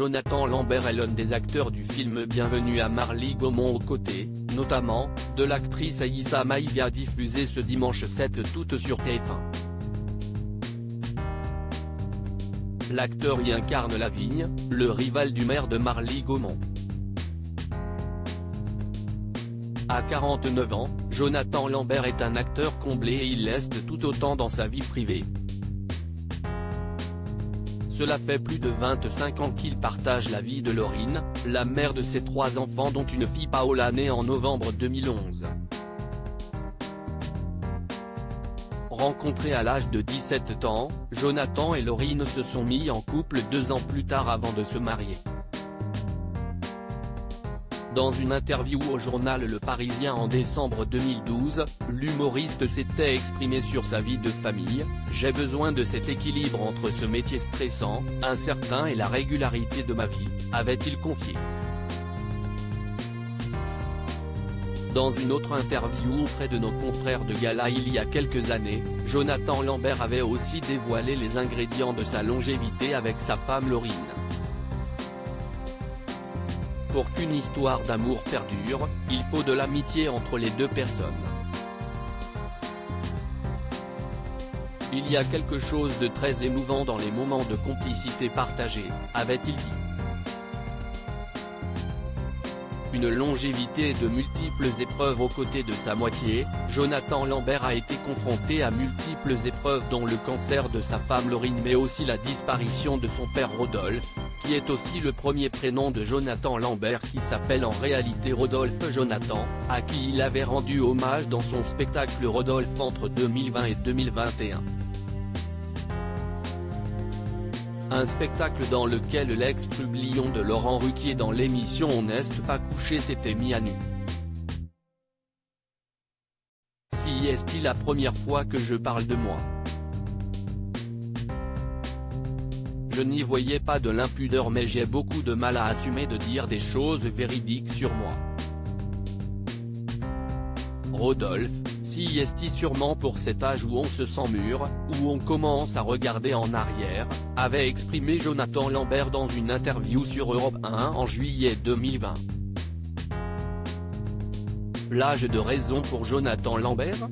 Jonathan Lambert est l'un des acteurs du film Bienvenue à Marly-Gaumont aux côtés, notamment, de l'actrice Aïssa Maïga diffusée ce dimanche 7 août sur TF1. L'acteur y incarne Lavigne, le rival du maire de Marly-Gaumont. À 49 ans, Jonathan Lambert est un acteur comblé et il l'est tout autant dans sa vie privée. Cela fait plus de 25 ans qu'il partage la vie de Laurine, la mère de ses 3 enfants dont une fille Paola née en novembre 2011. Rencontrés à l'âge de 17 ans, Jonathan et Laurine se sont mis en couple 2 ans plus tard avant de se marier. Dans une interview au journal Le Parisien en décembre 2012, l'humoriste s'était exprimé sur sa vie de famille. « J'ai besoin de cet équilibre entre ce métier stressant, incertain et la régularité de ma vie », avait-il confié. Dans une autre interview auprès de nos confrères de Gala il y a quelques années, Jonathan Lambert avait aussi dévoilé les ingrédients de sa longévité avec sa femme Laurine. Pour qu'une histoire d'amour perdure, il faut de l'amitié entre les deux personnes. Il y a quelque chose de très émouvant dans les moments de complicité partagés, avait-il dit. Une longévité et de multiples épreuves aux côtés de sa moitié, Jonathan Lambert a été confronté à multiples épreuves dont le cancer de sa femme Laurine mais aussi la disparition de son père Rodolphe, qui est aussi le premier prénom de Jonathan Lambert qui s'appelle en réalité Rodolphe Jonathan, à qui il avait rendu hommage dans son spectacle Rodolphe entre 2020 et 2021. Un spectacle dans lequel l'ex-publion de Laurent Ruquier dans l'émission On n'est pas couché s'était mis à nu. Si est-il la première fois que je parle de moi? Je n'y voyais pas de l'impudeur mais j'ai beaucoup de mal à assumer de dire des choses véridiques sur moi. Rodolphe, si est-il sûrement pour cet âge où on se sent mûr, où on commence à regarder en arrière, avait exprimé Jonathan Lambert dans une interview sur Europe 1 en juillet 2020. L'âge de raison pour Jonathan Lambert ?